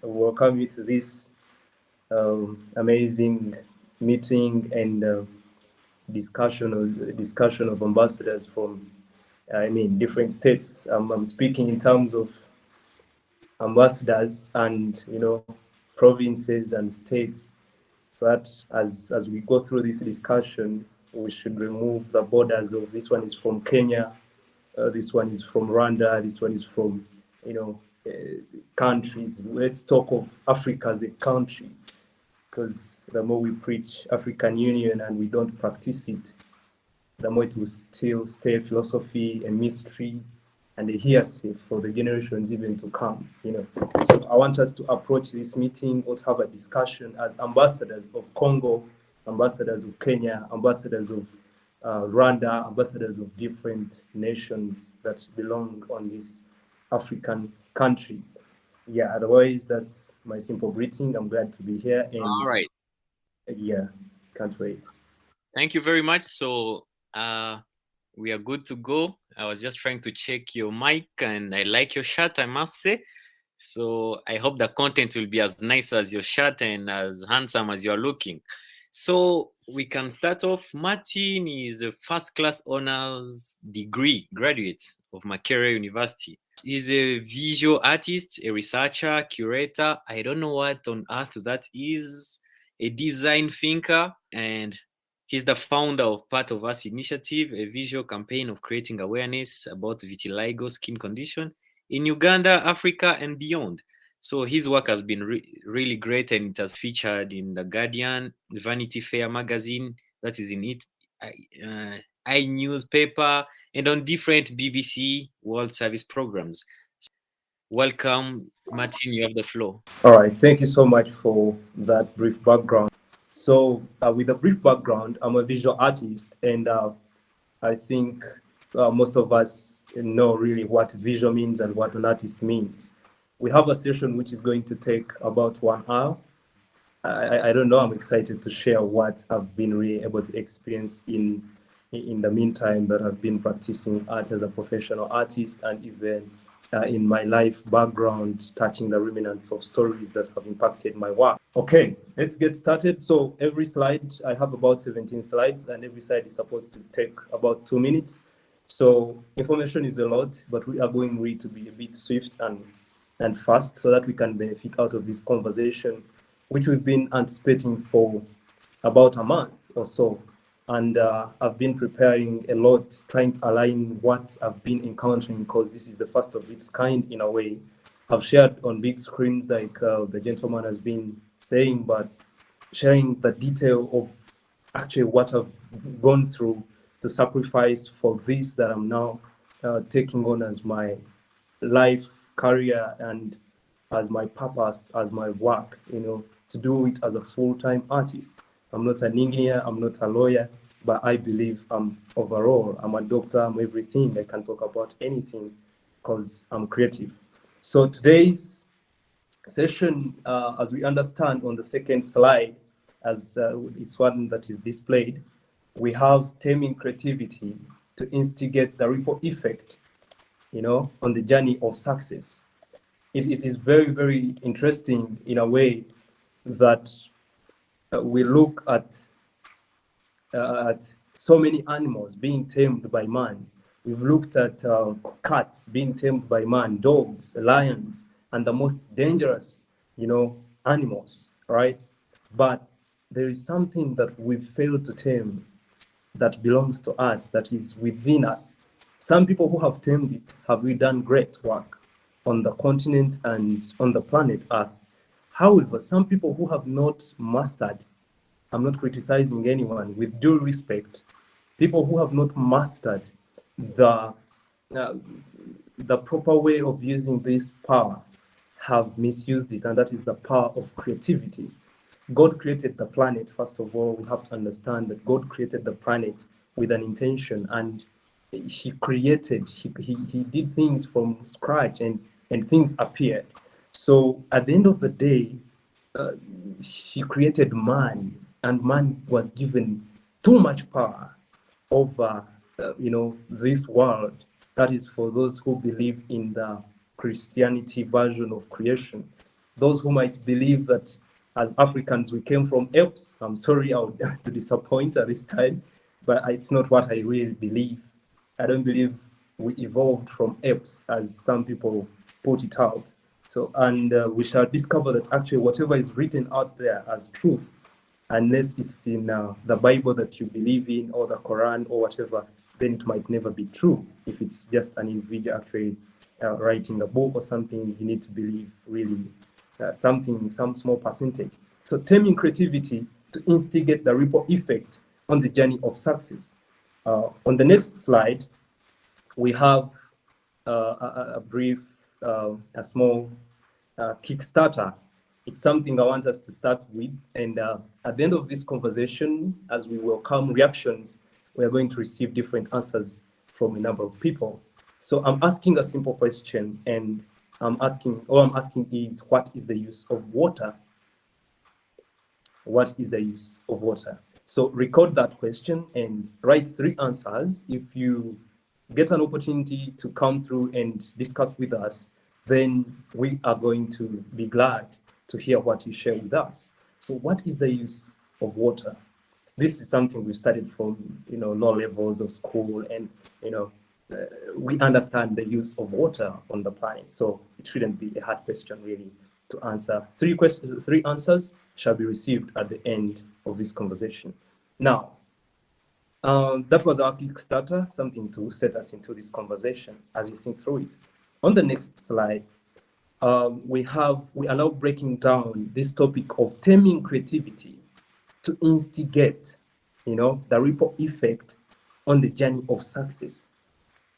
welcome you to this amazing meeting and discussion of ambassadors from, different states. I'm speaking in terms of ambassadors and provinces and states, so that as we go through this discussion, we should remove the borders of this one is from Kenya, this one is from Rwanda, this one is from countries. Let's talk of Africa as a country, because the more we preach African Union and we don't practice it, the more it will still stay a philosophy, a mystery, and a hearsay for the generations even to come. So I want us to approach this meeting or to have a discussion as ambassadors of Congo, ambassadors of Kenya, ambassadors of Rwanda, ambassadors of different nations that belong on this African country. Yeah, otherwise that's my simple greeting. I'm glad to be here. And all right. Yeah, can't wait. Thank you very much. So we are good to go. I was just trying to check your mic, and I like your shirt, I must say. So I hope the content will be as nice as your shirt and as handsome as you're looking. So we can start off. Martin is a first class honors degree graduate of Makerere University. He's a visual artist, a researcher, curator. I don't know what on earth that is, a design thinker, and he's the founder of Part of Us Initiative, a visual campaign of creating awareness about vitiligo skin condition in Uganda, Africa, and beyond. So his work has been really great, and it has featured in The Guardian, Vanity Fair magazine, that is in it, newspaper, and on different BBC World Service programs. Welcome, Martin, you have the floor. All right, thank you so much for that brief background. So with a brief background, I'm a visual artist, and I think most of us know really what visual means and what an artist means. We have a session which is going to take about 1 hour. I don't know, I'm excited to share what I've been really able to experience in the meantime that I've been practicing art as a professional artist, and even in my life background, touching the remnants of stories that have impacted my work. Okay, let's get started. So every slide, I have about 17 slides, and every slide is supposed to take about 2 minutes. So information is a lot, but we are going really to be a bit swift and fast so that we can benefit out of this conversation, which we've been anticipating for about a month or so. And I've been preparing a lot, trying to align what I've been encountering, because this is the first of its kind in a way. I've shared on big screens like the gentleman has been saying, but sharing the detail of actually what I've gone through to sacrifice for this that I'm now taking on as my life, career, and as my purpose, as my work, to do it as a full-time artist. I'm not an engineer, I'm not a lawyer, but I believe I'm overall, I'm a doctor, I'm everything. I can talk about anything because I'm creative. So today's session, as we understand on the second slide, as it's one that is displayed, we have taming creativity to instigate the ripple effect, on the journey of success. It is very, very interesting in a way that we look at so many animals being tamed by man. We've looked at cats being tamed by man, dogs, lions, and the most dangerous, animals, right? But there is something that we've failed to tame that belongs to us, that is within us. Some people who have tamed it have really done great work on the continent and on the planet Earth. However, some people who have not mastered, I'm not criticizing anyone, with due respect, people who have not mastered the proper way of using this power have misused it, and that is the power of creativity. God created the planet. First of all, we have to understand that God created the planet with an intention, and he did things from scratch, and things appeared. So at the end of the day, he created man, and man was given too much power over this world. That is for those who believe in the Christianity version of creation. Those who might believe that as Africans we came from apes, I'm sorry I would to disappoint at this time, but it's not what I really believe. I don't believe we evolved from apes as some people put it out. So, and we shall discover that actually whatever is written out there as truth, unless it's in the Bible that you believe in or the Quran or whatever, then it might never be true. If it's just an individual actually writing a book or something, you need to believe really some small percentage. So taming creativity to instigate the ripple effect on the journey of success. On the next slide, we have a brief, a small Kickstarter. It's something I want us to start with. And at the end of this conversation, as we welcome reactions, we are going to receive different answers from a number of people. So I'm asking a simple question, and all I'm asking is, what is the use of water? What is the use of water? So record that question and write 3 answers. If you get an opportunity to come through and discuss with us, then we are going to be glad to hear what you share with us. So what is the use of water? This is something we've studied from, low levels of school, and, we understand the use of water on the planet. So it shouldn't be a hard question really to answer. 3 answers shall be received at the end of this conversation. Now, that was our Kickstarter, something to set us into this conversation as you think through it. On the next slide, we are now breaking down this topic of taming creativity to instigate, the ripple effect on the journey of success.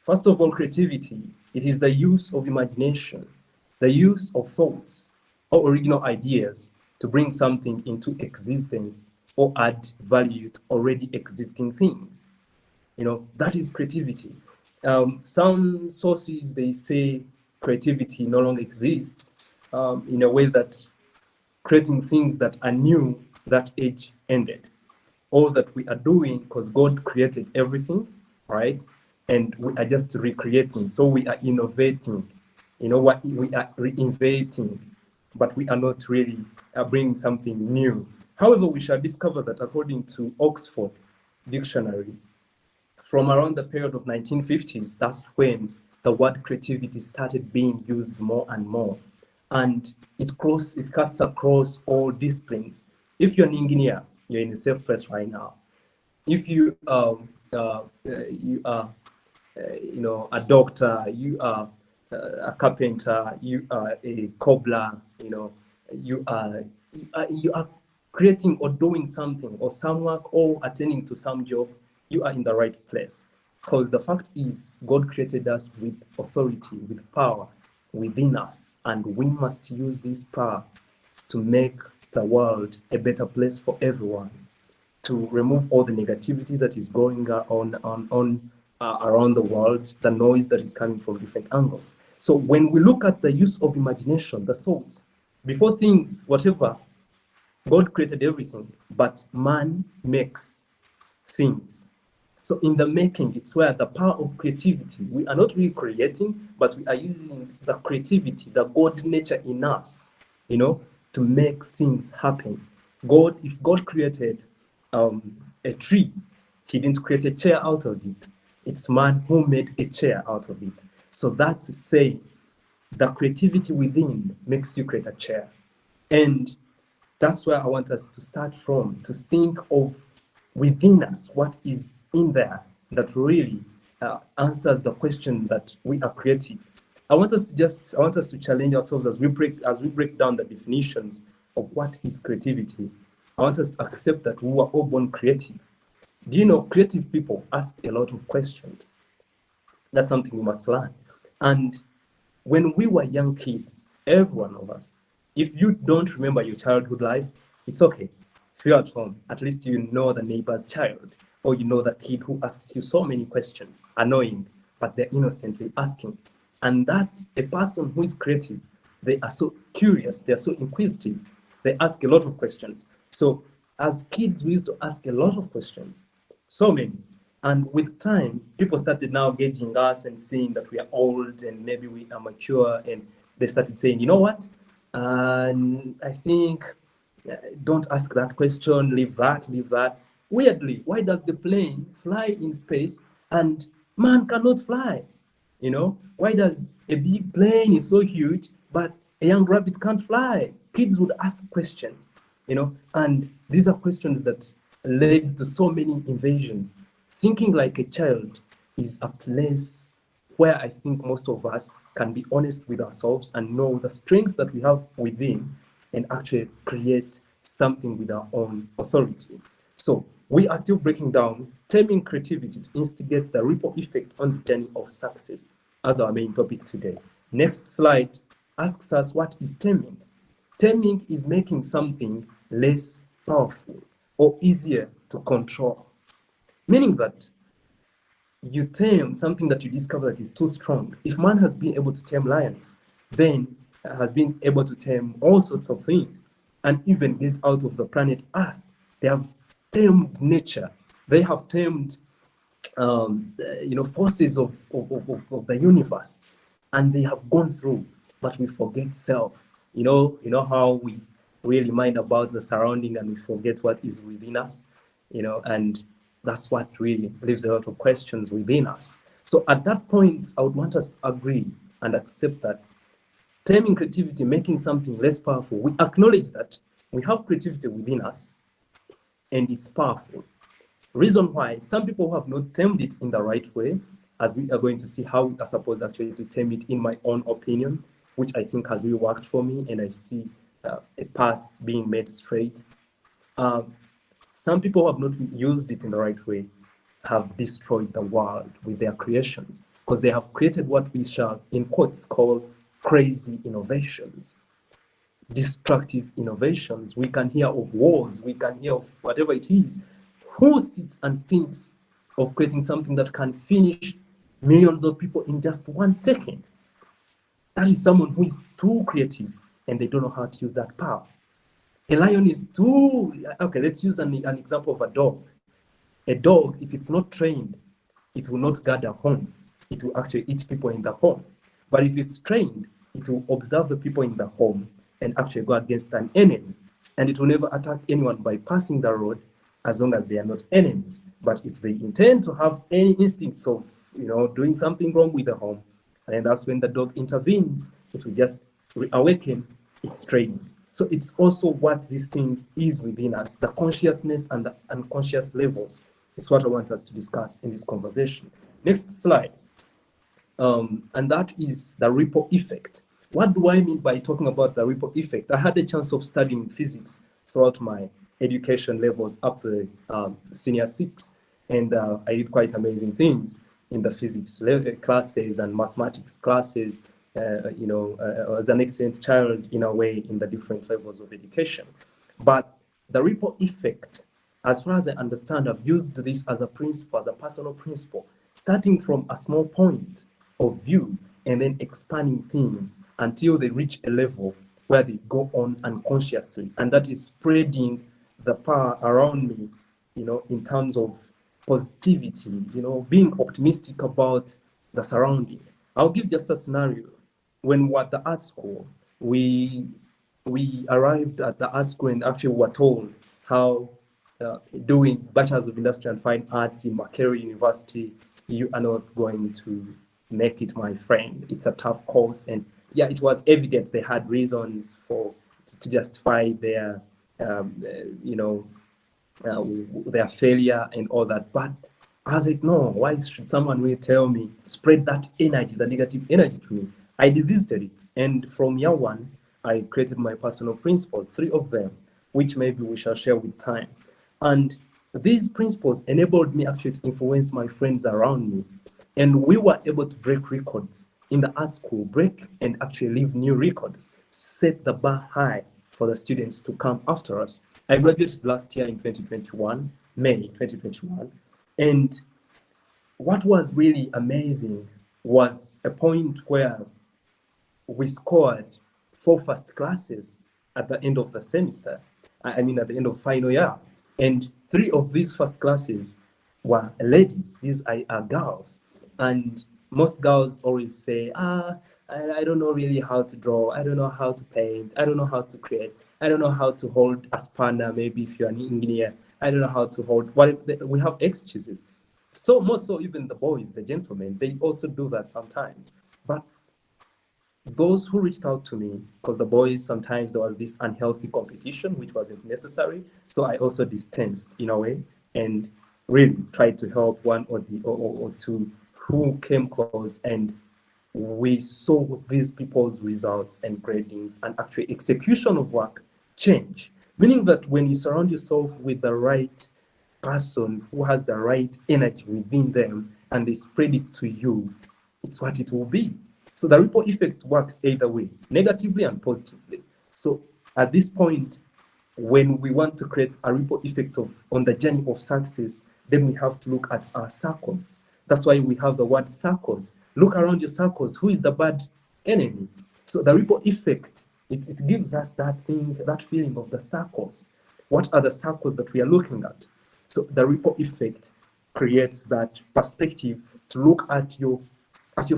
First of all, creativity, it is the use of imagination, the use of thoughts or original ideas to bring something into existence or add value to already existing things. That is creativity. Some sources, they say creativity no longer exists in a way that creating things that are new, that age ended. All that we are doing, because God created everything, right? And we are just recreating. So we are innovating. We are reinventing, but we are not really bringing something new. However, we shall discover that according to Oxford Dictionary, from around the period of 1950s, that's when the word creativity started being used more and more. And it cuts across all disciplines. If you're an engineer, you're in a safe place right now. If you are a doctor, you are a carpenter, you are a cobbler, you are creating or doing something or some work or attending to some job, you are in the right place. Because the fact is, God created us with authority, with power within us, and we must use this power to make the world a better place for everyone, to remove all the negativity that is going on around the world, the noise that is coming from different angles. So when we look at the use of imagination, the thoughts, before things, whatever, God created everything, but man makes things. So in the making, it's where the power of creativity, we are not really creating, but we are using the creativity, the God nature in us, to make things happen. If God created a tree, he didn't create a chair out of it. It's man who made a chair out of it. So that's saying the creativity within makes you create a chair. And that's where I want us to start from, to think of within us what is in there that really answers the question that we are creative. I want us to challenge ourselves as we break down the definitions of what is creativity. I want us to accept that we were all born creative. Do you know, creative people ask a lot of questions. That's something we must learn. And when we were young kids, every one of us, if you don't remember your childhood life, it's okay. If you're at home, at least you know the neighbor's child, or you know the kid who asks you so many questions, annoying, but they're innocently asking. And that a person who is creative, they are so curious, they're so inquisitive, they ask a lot of questions. So as kids, we used to ask a lot of questions, so many. And with time, people started now gauging us and seeing that we are old and maybe we are mature, and they started saying, you know what? And I think, don't ask that question, leave that, leave that. Weirdly, why does the plane fly in space and man cannot fly? You know, why does a big plane is so huge, but a young rabbit can't fly? Kids would ask questions, you know, and these are questions that led to so many invasions. Thinking like a child is a place where I think most of us can be honest with ourselves and know the strength that we have within and actually create something with our own authority. So we are still breaking down taming creativity to instigate the ripple effect on the journey of success as our main topic today. Next slide asks us, what is taming? Taming is making something less powerful or easier to control, meaning that you tame something that you discover that is too strong. If man has been able to tame lions, then has been able to tame all sorts of things and even get out of the planet Earth. They have tamed nature. They have tamed forces of the universe, and they have gone through, but we forget self. You know how we really mind about the surrounding and we forget what is within us, and that's what really leaves a lot of questions within us. So at that point, I would want us to agree and accept that taming creativity, making something less powerful, we acknowledge that we have creativity within us and it's powerful. Reason why some people have not tamed it in the right way, as we are going to see how we are supposed actually to tame it in my own opinion, which I think has really worked for me, and I see a path being made straight. Some people who have not used it in the right way have destroyed the world with their creations, because they have created what we shall, in quotes, call crazy innovations, destructive innovations. We can hear of wars, we can hear of whatever it is. Who sits and thinks of creating something that can finish millions of people in just 1 second? That is someone who is too creative and they don't know how to use that power. A lion is too, okay, let's use an example of a dog. A dog, if it's not trained, it will not guard a home. It will actually eat people in the home. But if it's trained, it will observe the people in the home and actually go against an enemy. And it will never attack anyone by passing the road as long as they are not enemies. But if they intend to have any instincts of, doing something wrong with the home, and that's when the dog intervenes, it will just reawaken its training. So it's also what this thing is within us, the consciousness and the unconscious levels. It's what I want us to discuss in this conversation. Next slide. And that is the ripple effect. What do I mean by talking about the ripple effect? I had a chance of studying physics throughout my education levels up to senior 6, and I did quite amazing things in the physics classes and mathematics classes. As an excellent child in a way in the different levels of education. But the ripple effect, as far as I understand, I've used this as a principle, as a personal principle, starting from a small point of view and then expanding things until they reach a level where they go on unconsciously. And that is spreading the power around me, in terms of positivity, being optimistic about the surrounding. I'll give just a scenario. When we were at the art school, we arrived at the art school and actually were told how doing Bachelor's of Industrial and Fine Arts in Makerere University, you are not going to make it, my friend. It's a tough course. And yeah, it was evident they had reasons to justify their, their failure and all that. But I was like, no, why should someone really tell me, spread that energy, the negative energy to me? I desisted it. And from year 1, I created my personal principles, 3 of them, which maybe we shall share with time. And these principles enabled me actually to influence my friends around me. And we were able to break records in the art school, break and actually leave new records, set the bar high for the students to come after us. I graduated last year in 2021, May 2021. And what was really amazing was a point where we scored 4 first classes at the end of the semester. At the end of final year. And 3 of these first classes were ladies. These are girls. And most girls always say, I don't know really how to draw. I don't know how to paint. I don't know how to create. I don't know how to hold a spanner, maybe if you're an engineer. I don't know how to hold, we have excuses. So more so even the boys, the gentlemen, they also do that sometimes. But those who reached out to me, because the boys, sometimes there was this unhealthy competition, which wasn't necessary. So I also distanced in a way and really tried to help one or two who came close, and we saw these people's results and gradings and actually execution of work change. Meaning that when you surround yourself with the right person who has the right energy within them and they spread it to you, it's what it will be. So the ripple effect works either way, negatively and positively. So at this point, when we want to create a ripple effect on the journey of success, then we have to look at our circles. That's why we have the word circles. Look around your circles. Who is the bad enemy? So the ripple effect, it gives us that feeling of the circles. What are the circles that we are looking at? So the ripple effect creates that perspective to look at your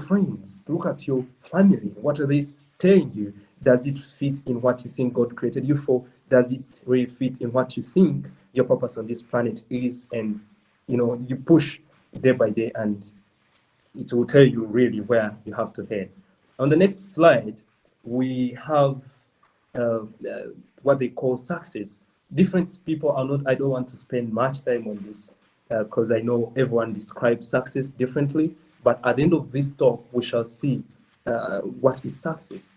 friends, look at your family. What are they telling you? Does it fit in what you think God created you for? Does it really fit in what you think your purpose on this planet is? And you push day by day, and it will tell you really where you have to head. On the next slide, we have what they call success. Different people are not, I don't want to spend much time on this because I know everyone describes success differently. But at the end of this talk, we shall see what is success,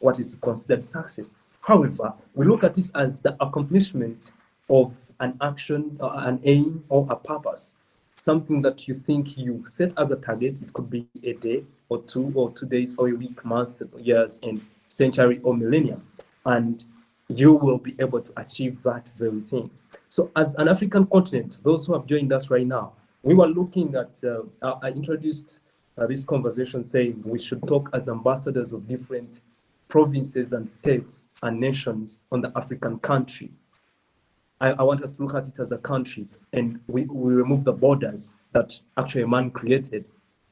what is considered success. However, we look at it as the accomplishment of an action, an aim, or a purpose. Something that you think you set as a target. It could be a day or 2 days or a week, month, years, and century or millennium. And you will be able to achieve that very thing. So as an African continent, those who have joined us right now, we were looking at, I introduced this conversation saying we should talk as ambassadors of different provinces and states and nations on the African country. I want us to look at it as a country, and we remove the borders that actually man created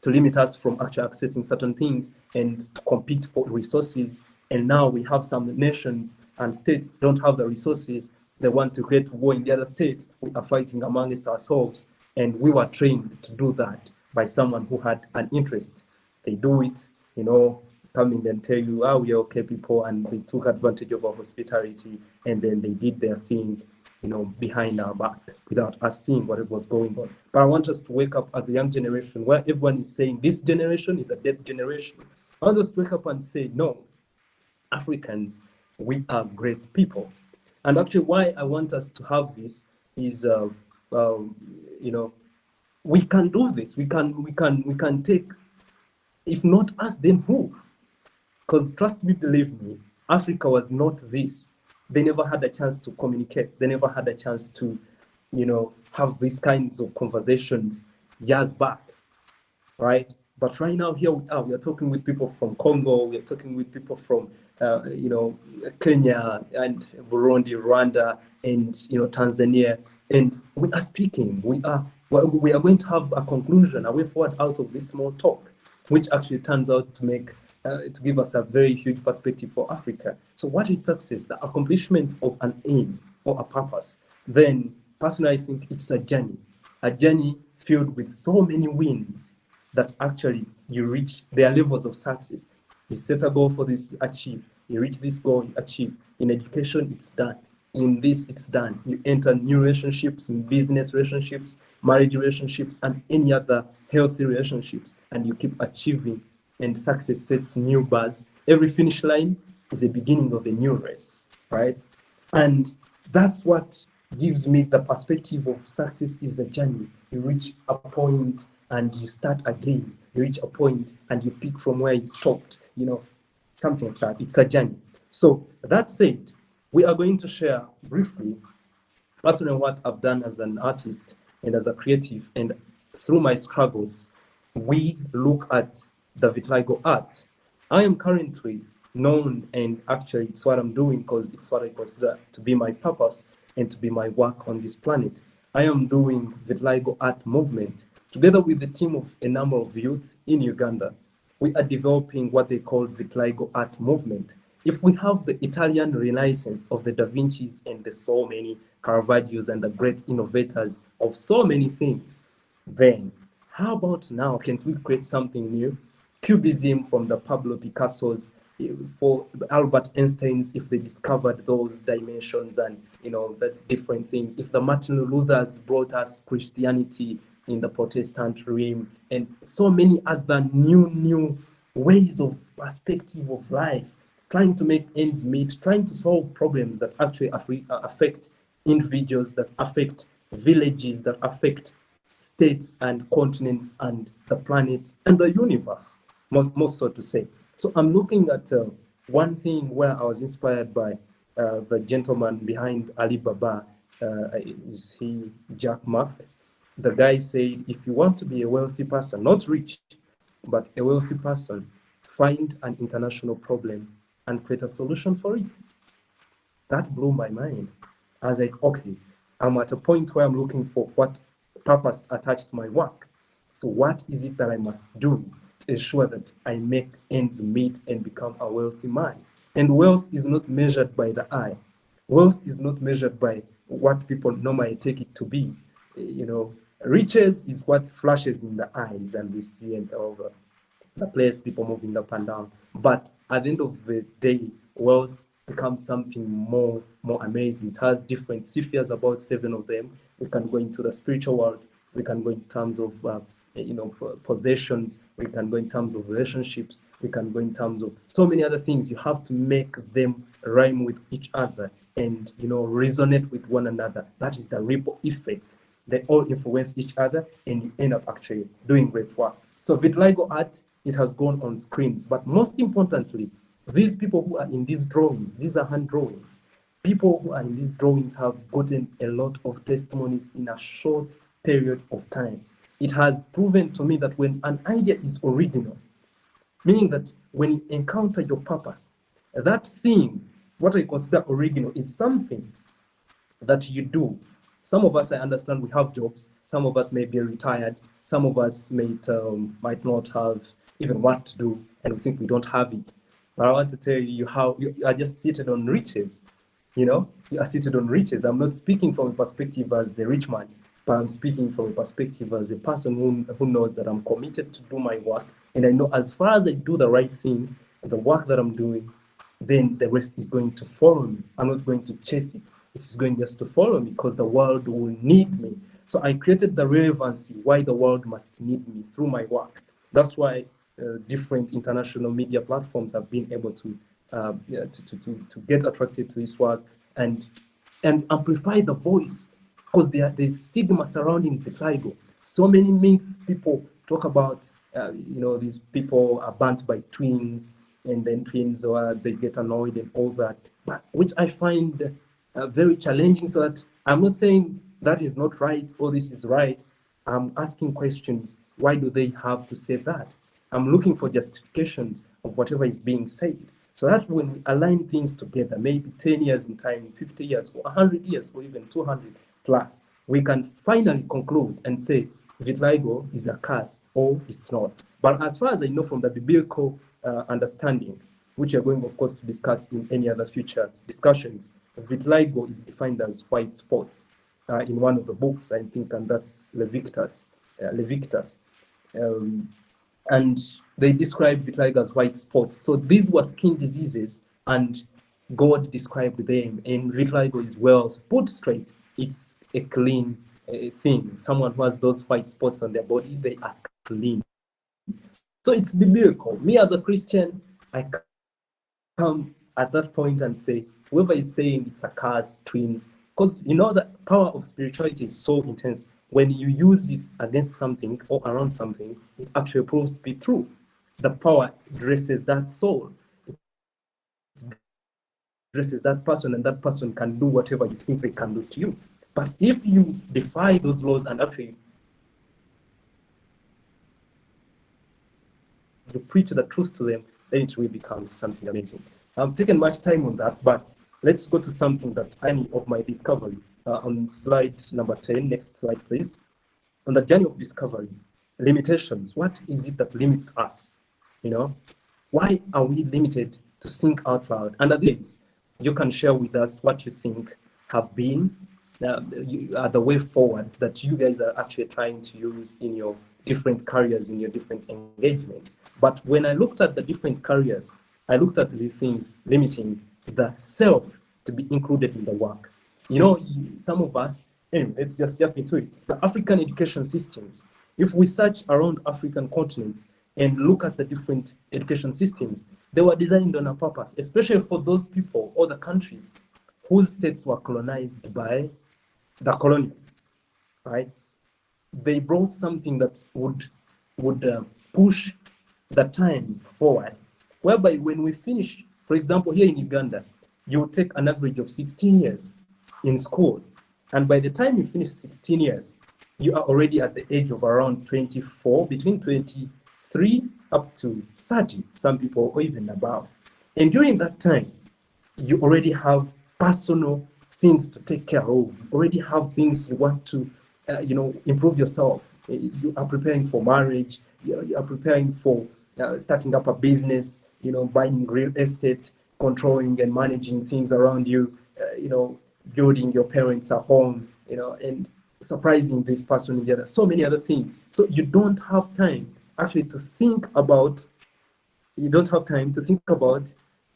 to limit us from actually accessing certain things and to compete for resources. And now we have some nations and states don't have the resources. They want to create war in the other states. We are fighting amongst ourselves, and we were trained to do that by someone who had an interest. They do it, come in and tell you, we are okay people, and they took advantage of our hospitality, and then they did their thing, behind our back without us seeing what was going on. But I want us to wake up as a young generation where everyone is saying this generation is a dead generation. I want us to wake up and say, no, Africans, we are great people. And actually why I want us to have this is, we can do this. We can take, if not us, then who? Because trust me, believe me, Africa was not this. They never had a chance to communicate. They never had a chance to, have these kinds of conversations years back, right? But right now, here we are. We are talking with people from Congo. We are talking with people from, Kenya and Burundi, Rwanda, and Tanzania. And we are speaking. We are going to have a conclusion, a way forward out of this small talk, which actually turns out to give us a very huge perspective for Africa. So what is success? The accomplishment of an aim or a purpose. Then personally, I think it's a journey filled with so many wins that actually you reach their levels of success. You set a goal for this, you achieve. You reach this goal, you achieve. In education, it's done. In this, it's done. You enter new relationships, business relationships, marriage relationships, and any other healthy relationships, and you keep achieving. And success sets new bars. Every finish line is the beginning of a new race, right? And that's what gives me the perspective of success is a journey. You reach a point and you start again. You reach a point and you pick from where you stopped, something like that. It's a journey. So that said, we are going to share briefly personally what I've done as an artist and as a creative, and through my struggles, we look at the Vitiligo art. I am currently known, and actually it's what I'm doing because it's what I consider to be my purpose and to be my work on this planet. I am doing Vitiligo art movement together with the team of a number of youth in Uganda. we are developing what they call Vitiligo art movement. If we have the Italian Renaissance of the Da Vinci's and the so many Caravaggios and the great innovators of so many things, then how about now? Can't we create something new? Cubism from the Pablo Picasso's, for Albert Einstein's, if they discovered those dimensions and the different things. If the Martin Luther's brought us Christianity in the Protestant realm, and so many other new ways of perspective of life, trying to make ends meet, trying to solve problems that actually affect individuals, that affect villages, that affect states and continents and the planet and the universe, most so to say. So I'm looking at one thing where I was inspired by the gentleman behind Alibaba. Is he Jack Ma? The guy said, if you want to be a wealthy person, not rich, but a wealthy person, find an international problem and create a solution for it. That blew my mind. I was like, okay, I'm at a point where I'm looking for what purpose attached to my work. So what is it that I must do to ensure that I make ends meet and become a wealthy man? And wealth is not measured by the eye. Wealth is not measured by what people normally take it to be. Riches is what flashes in the eyes, and we see and over the place, people moving up and down. But at the end of the day, wealth becomes something more amazing. It has different spheres, about 7 of them. We can go into the spiritual world. We can go in terms of possessions. We can go in terms of relationships. We can go in terms of so many other things. You have to make them rhyme with each other and resonate with one another. That is the ripple effect. They all influence each other, and you end up actually doing great work. So Vitiligo art, it has gone on screens, but most importantly, these people who are in these drawings, these are hand drawings. People who are in these drawings have gotten a lot of testimonies in a short period of time. It has proven to me that when an idea is original, meaning that when you encounter your purpose, that thing, what I consider original, is something that you do. Some of us, I understand, we have jobs. Some of us may be retired. Some of us might not have even what to do, and we think we don't have it. But I want to tell you how you are just seated on riches. You are seated on riches. I'm not speaking from a perspective as a rich man, but I'm speaking from a perspective as a person who knows that I'm committed to do my work. And I know as far as I do the right thing, the work that I'm doing, then the rest is going to follow me. I'm not going to chase it. It's going just to follow me because the world will need me. So I created the relevancy why the world must need me through my work. That's why different international media platforms have been able to get attracted to this work and amplify the voice, because there's stigma surrounding vitiligo. So many people talk about these people are burnt by twins, and then twins they get annoyed and all that, but which I find very challenging. So that I'm not saying that is not right or this is right. I'm asking questions. Why do they have to say that? I'm looking for justifications of whatever is being said. So that when we align things together, maybe 10 years in time, 50 years, or 100 years, or even 200 plus, we can finally conclude and say vitiligo is a curse or it's not. But as far as I know from the biblical understanding, which we're going, of course, to discuss in any other future discussions, vitiligo is defined as white spots in one of the books, I think, and that's Leviticus. And they describe vitiligo as white spots. So these were skin diseases, and God described them. And vitiligo is well put straight. It's a clean thing. Someone who has those white spots on their body, they are clean. So it's biblical. Me as a Christian, I come at that point and say, whoever is saying it's a curse, twins, because the power of spirituality is so intense. When you use it against something or around something, it actually proves to be true. The power dresses that soul, it dresses that person, and that person can do whatever you think they can do to you. But if you defy those laws and actually you preach the truth to them, then it really becomes something amazing. I've taken much time on that, but let's go to something that any of my discovery on slide number 10. Next slide, please. On the journey of discovery, limitations. What is it that limits us? You know, why are we limited to think out loud? And at least you can share with us what you think have been the way forwards that you guys are actually trying to use in your different careers, in your different engagements. But when I looked at the different careers, I looked at these things limiting the self to be included in the work. You know, some of us, anyway, let's just jump into it. The African education systems, if we search around African continents and look at the different education systems, they were designed on a purpose, especially for those people or the countries whose states were colonized by the colonialists, right? They brought something that would push the time forward, whereby when we finish, for example, here in Uganda, you take an average of 16 years in school. And by the time you finish 16 years, you are already at the age of around 24, between 23 up to 30, some people or even above. And during that time, you already have personal things to take care of. You already have things you want to, improve yourself. You are preparing for marriage. You are preparing for starting up a business, buying real estate, controlling and managing things around you, building your parents a home, and surprising this person and the other, so many other things. So you don't have time actually to think about,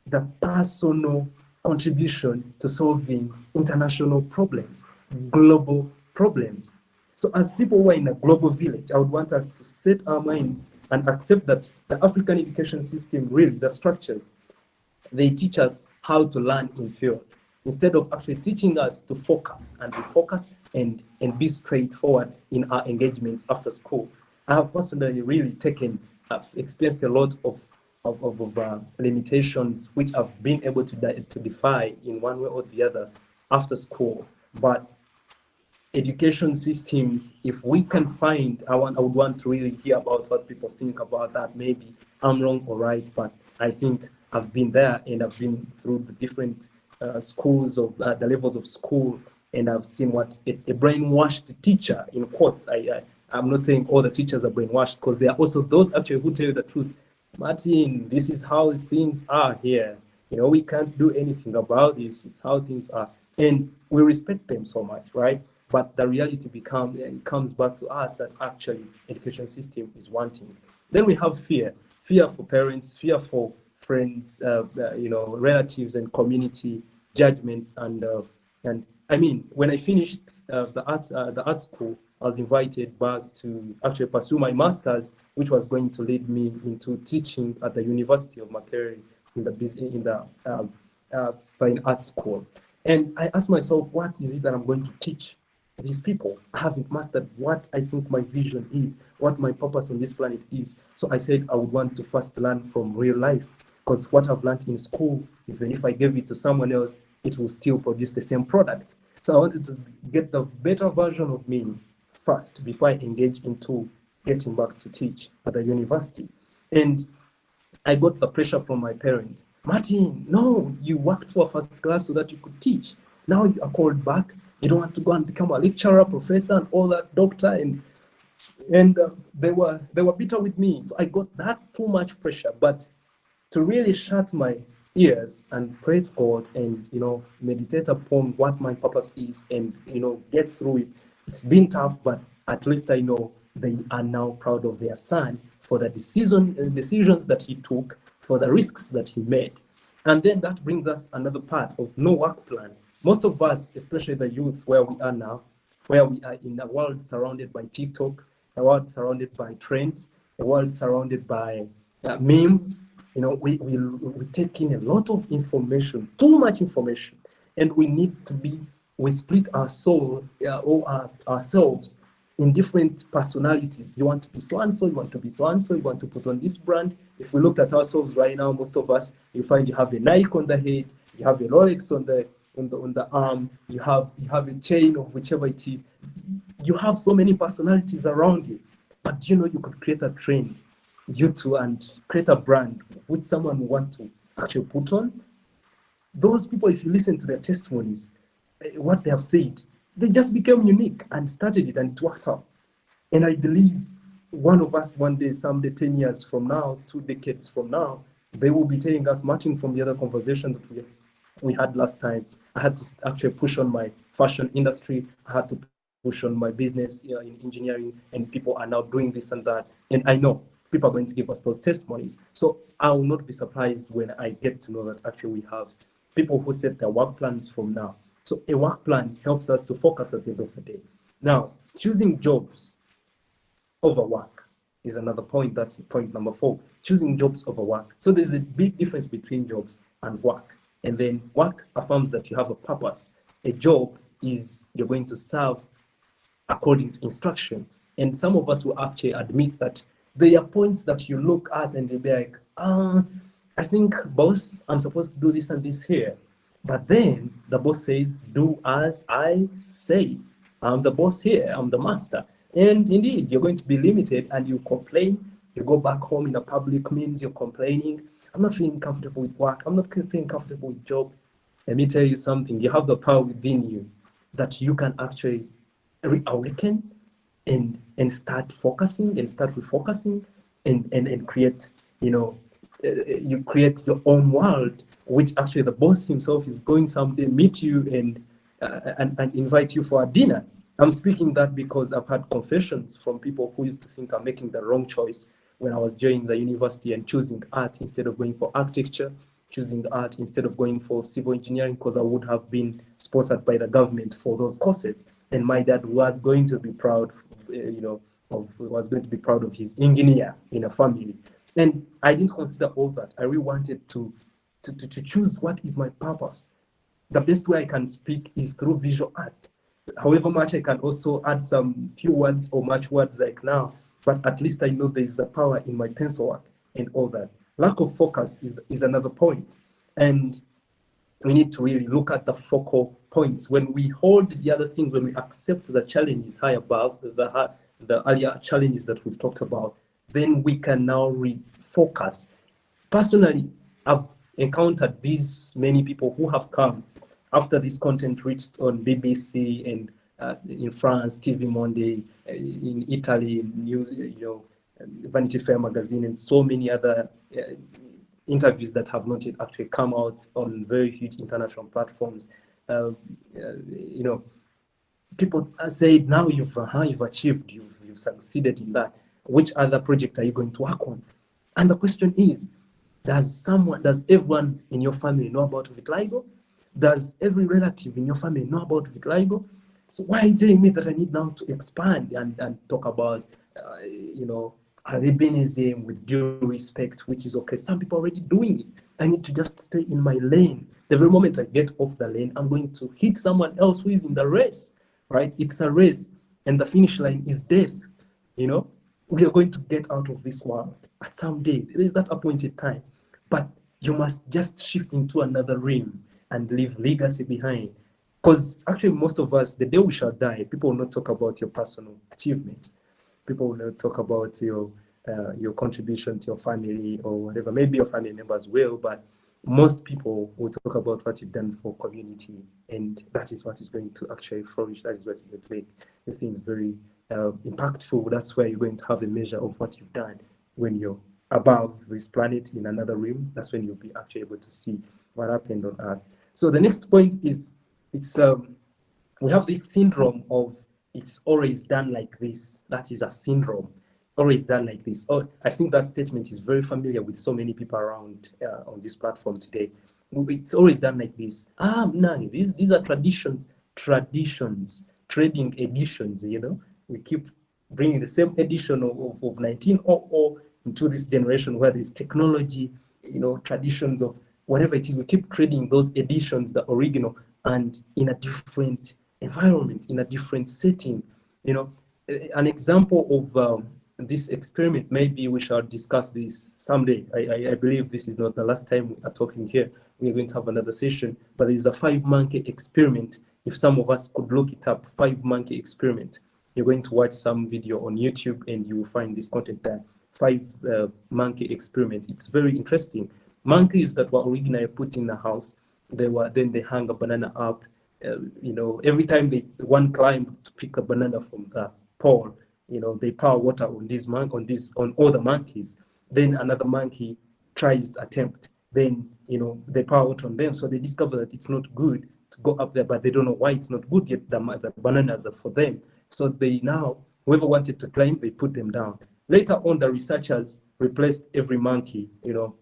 the personal contribution to solving international problems, global problems. So as people who are in a global village, I would want us to set our minds and accept that the African education system, really, the structures, they teach us how to learn in field, instead of actually teaching us to focus and refocus and be straightforward in our engagements after school. I have personally really I've experienced a lot of limitations which I've been able to defy in one way or the other after school. But education systems, if we can find, I would want to really hear about what people think about that. Maybe I'm wrong or right, but I think I've been there and I've been through the different schools of the levels of school, and I've seen what a brainwashed teacher, in quotes, I'm not saying all the teachers are brainwashed, because there are also those actually who tell you the truth. Martin, this is how things are here. We can't do anything about this. It's how things are. And we respect them so much, right? But the reality comes back to us that actually education system is wanting. Then we have fear for parents, fear for friends, relatives and community judgments. And I mean, when I finished the art school, I was invited back to actually pursue my master's, which was going to lead me into teaching at the University of Makerere in the fine art school. And I asked myself, what is it that I'm going to teach these people? I haven't mastered what I think my vision is, what my purpose on this planet is. So I said I would want to first learn from real life, because what I've learned in school, even if I gave it to someone else, it will still produce the same product. So I wanted to get the better version of me first before I engage into getting back to teach at the university. And I got the pressure from my parents. Martin, no, you worked for first class so that you could teach. Now you are called back. You don't want to go and become a lecturer, professor, and all that, doctor, and they were bitter with me. So I got that too much pressure. But to really shut my ears and pray to God and meditate upon what my purpose is and get through it. It's been tough, but at least I know they are now proud of their son for the decisions that he took, for the risks that he made. And then that brings us another part of no work plan. Most of us, especially the youth where we are now, where we are in a world surrounded by TikTok, a world surrounded by trends, a world surrounded by memes, we take in a lot of information, too much information, and we split our soul or ourselves in different personalities. You want to be so-and-so, you want to be so-and-so, you want to put on this brand. If we looked at ourselves right now, most of us, you find you have a Nike on the head, you have a Rolex on the arm, you have a chain of whichever it is. You have so many personalities around you, but you could create a trend, and create a brand which someone would want to actually put on. Those people, if you listen to their testimonies, what they have said, they just became unique and started it and it worked out. And I believe one of us one day, someday, 10 years from now, 2 decades from now, they will be telling us, matching from the other conversation that we had last time, I had to actually push on my fashion industry. I had to push on my business in engineering, and people are now doing this and that. And I know people are going to give us those testimonies. So I will not be surprised when I get to know that actually we have people who set their work plans from now. So a work plan helps us to focus at the end of the day. Now, choosing jobs over work is another point. That's point number 4, choosing jobs over work. So there's a big difference between jobs and work. And then work affirms that you have a purpose. A job is you're going to serve according to instruction. And some of us will actually admit that there are points that you look at and they'll be like, I think, boss, I'm supposed to do this and this here. But then the boss says, do as I say. I'm the boss here, I'm the master. And indeed, you're going to be limited and you complain. You go back home in a public means you're complaining. I'm not feeling comfortable with work. I'm not feeling comfortable with job. Let me tell you something. You have the power within you that you can actually reawaken and start focusing and start refocusing and create, you create your own world, which actually the boss himself is going someday meet you and invite you for a dinner. I'm speaking that because I've had confessions from people who used to think I'm making the wrong choice when I was joining the university and choosing art instead of going for architecture, choosing art instead of going for civil engineering, because I would have been sponsored by the government for those courses. And my dad was going to be proud, was going to be proud of his engineer in a family. And I didn't consider all that. I really wanted to choose what is my purpose. The best way I can speak is through visual art. However much I can also add some few words or much words like now, but at least I know there is a power in my pencil work and all that. Lack of focus is another point. And we need to really look at the focal points. When we hold the other things, when we accept the challenges high above, the earlier challenges that we've talked about, then we can now refocus. Personally, I've encountered these many people who have come after this content reached on BBC and in France, TV Monday, in Italy, Vanity Fair magazine, and so many other interviews that have not yet actually come out on very huge international platforms. People say, now you've achieved, you've succeeded in that. Which other project are you going to work on? And the question is, does everyone in your family know about vitiligo? Does every relative in your family know about vitiligo? So why are you telling me that I need now to expand and talk about, albinism with due respect, which is okay. Some people are already doing it. I need to just stay in my lane. The very moment I get off the lane, I'm going to hit someone else who is in the race, right? It's a race, and the finish line is death. We are going to get out of this world at some day. There is that appointed time, but you must just shift into another realm and leave legacy behind. Because actually, most of us, the day we shall die, people will not talk about your personal achievements. People will not talk about your contribution to your family or whatever. Maybe your family members will, but most people will talk about what you've done for community, and that is what is going to actually flourish. That is what is going to make the things very impactful. That's where you're going to have a measure of what you've done when you're above this planet in another realm. That's when you'll be actually able to see what happened on Earth. So the next point is, we have this syndrome of it's always done like this. That is a syndrome. Always done like this. Oh, I think that statement is very familiar with so many people around on this platform today. It's always done like this. No, these are traditions, trading editions, We keep bringing the same edition of 1900 into this generation where there's technology, traditions of whatever it is. We keep trading those editions, the original, and in a different environment, in a different setting. An example of this experiment, maybe we shall discuss this someday. I believe this is not the last time we are talking here. We're going to have another session, but there is a 5-monkey experiment. If some of us could look it up, 5-monkey experiment. You're going to watch some video on YouTube and you will find this content there. 5-monkey experiment. It's very interesting. Monkeys that were originally put in a house, they hung a banana up. Every time one climbed to pick a banana from the pole, they pour water on all the monkeys. Then another monkey tries to attempt. Then, they pour water on them. So they discover that it's not good to go up there, but they don't know why it's not good yet. The bananas are for them. So whoever wanted to climb, they put them down. Later on, the researchers replaced every monkey.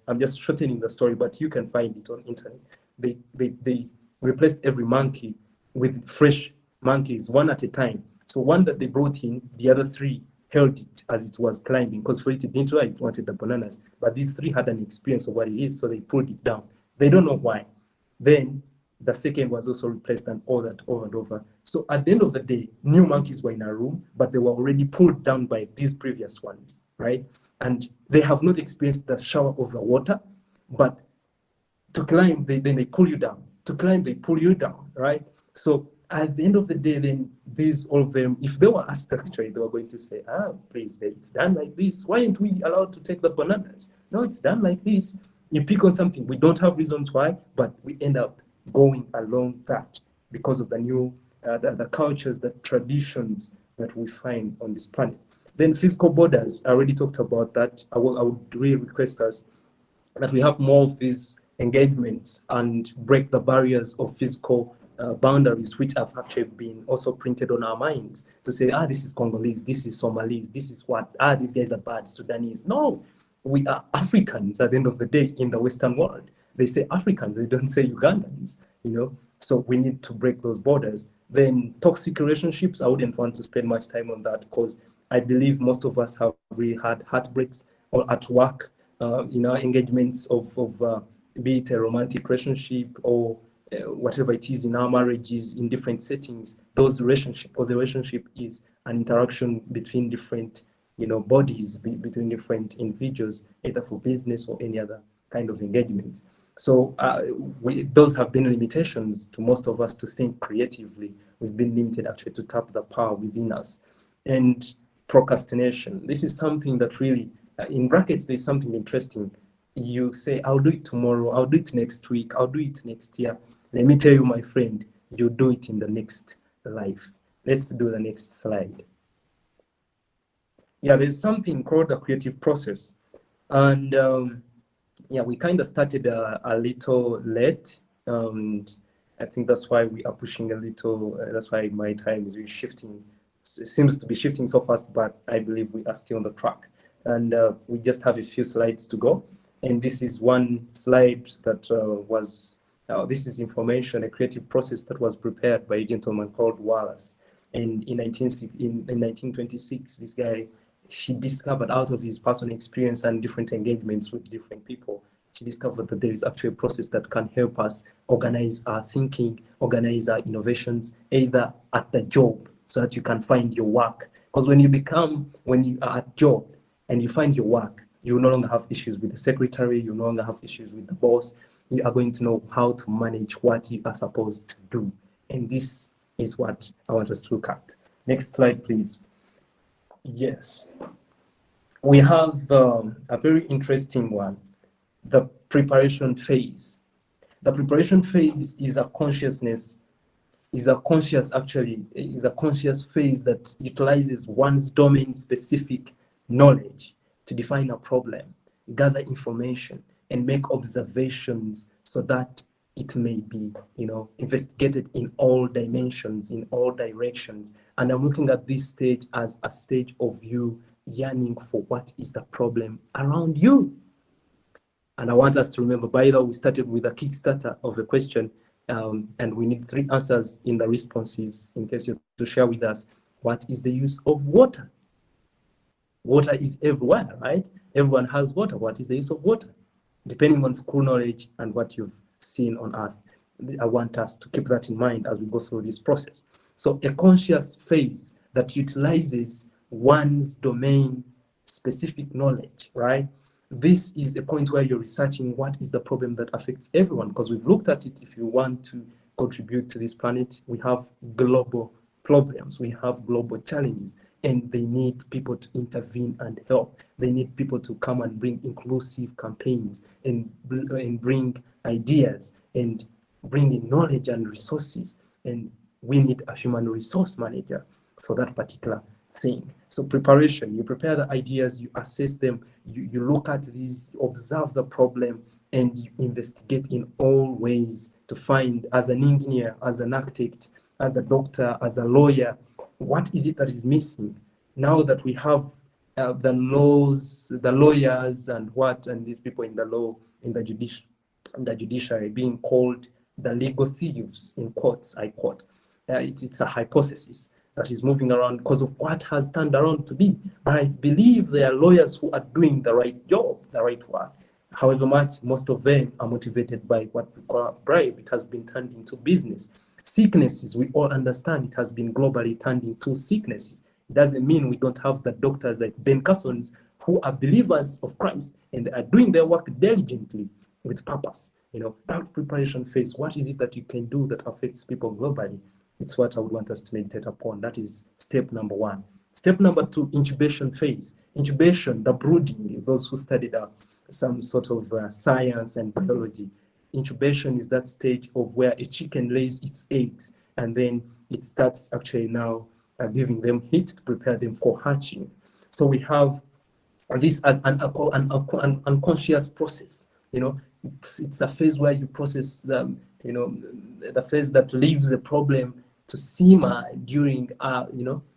I'm just shortening the story, but you can find it on internet. They replaced every monkey with fresh monkeys, one at a time. So one that they brought in, the other three held it as it was climbing, because for it didn't like it wanted the bananas. But these three had an experience of what it is, so they pulled it down. They don't know why. Then the second was also replaced, and all that over and over. So at the end of the day, new monkeys were in a room, but they were already pulled down by these previous ones, right? And they have not experienced the shower of the water, but to climb, then they pull you down. To climb, they pull you down, right? So at the end of the day, then all of them, if they were asked actually, they were going to say, please, it's done like this. Why aren't we allowed to take the bananas? No, it's done like this. You pick on something. We don't have reasons why, but we end up going along that because of the new, the cultures, the traditions that we find on this planet. Then physical borders, I already talked about that. I would really request us that we have more of these engagements and break the barriers of physical boundaries, which have actually been also printed on our minds to say, this is Congolese, this is Somalis, this is what, these guys are bad, Sudanese. No, we are Africans at the end of the day in the Western world. They say Africans, they don't say Ugandans, So we need to break those borders. Then toxic relationships, I wouldn't want to spend much time on that because I believe most of us have really had heartbreaks or at work, in our engagements of be it a romantic relationship or whatever it is in our marriages, in different settings, those relationships, because the relationship is an interaction between different, bodies, between different individuals, either for business or any other kind of engagement. So those have been limitations to most of us to think creatively. We've been limited actually to tap the power within us. And procrastination, this is something that really, in brackets, there's something interesting. You say, I'll do it tomorrow, I'll do it next week, I'll do it next year. Let me tell you, my friend, you'll do it in the next life. Let's do the next slide. Yeah, there's something called the creative process. And we kind of started a little late. And I think that's why we are pushing a little, that's why my time is really shifting. It seems to be shifting so fast, but I believe we are still on the track. And we just have a few slides to go. And this is one slide that this is information, a creative process that was prepared by a gentleman called Wallace. And in 1926, this guy, he discovered out of his personal experience and different engagements with different people, he discovered that there is actually a process that can help us organize our thinking, organize our innovations, either at the job, so that you can find your work. Because when you are at job and you find your work, you no longer have issues with the secretary, you no longer have issues with the boss. You are going to know how to manage what you are supposed to do. And this is what I want us to look at. Next slide, please. Yes. We have a very interesting one, the preparation phase. The preparation phase is a conscious phase that utilizes one's domain-specific knowledge to define a problem, gather information, and make observations so that it may be, investigated in all dimensions, in all directions. And I'm looking at this stage as a stage of you yearning for what is the problem around you. And I want us to remember, by the way, we started with a Kickstarter of a question, and we need 3 answers in the responses in case you have to share with us, what is the use of water? Water is everywhere, right? Everyone has water. What is the use of water? Depending on school knowledge and what you've seen on Earth, I want us to keep that in mind as we go through this process. So a conscious phase that utilizes one's domain-specific knowledge, right? This is a point where you're researching what is the problem that affects everyone, because we've looked at it. If you want to contribute to this planet, we have global problems, we have global challenges, and they need people to intervene and help. They need people to come and bring inclusive campaigns and bring ideas and bring in knowledge and resources. And we need a human resource manager for that particular thing. So preparation, you prepare the ideas, you assess them, you look at these, observe the problem, and you investigate in all ways to find, as an engineer, as an architect, as a doctor, as a lawyer, what is it that is missing? Now that we have the laws, the lawyers, and these people in the law, in the judiciary being called the legal thieves in courts, I quote. It's a hypothesis that is moving around because of what has turned around to be. But I believe there are lawyers who are doing the right job, the right work. However much, most of them are motivated by what we call a bribe. It has been turned into business. Sicknesses, we all understand it has been globally turned into sicknesses. It doesn't mean we don't have the doctors like Ben Carson's who are believers of Christ and are doing their work diligently with purpose. That preparation phase, what is it that you can do that affects people globally? It's what I would want us to meditate upon. That is step number 1. Step number 2, incubation phase. Incubation, the brooding, those who studied some sort of science and biology. Incubation is that stage of where a chicken lays its eggs and then it starts actually now giving them heat to prepare them for hatching. So we have this as an unconscious process. It's a phase where you process the phase that leaves the problem to simmer during,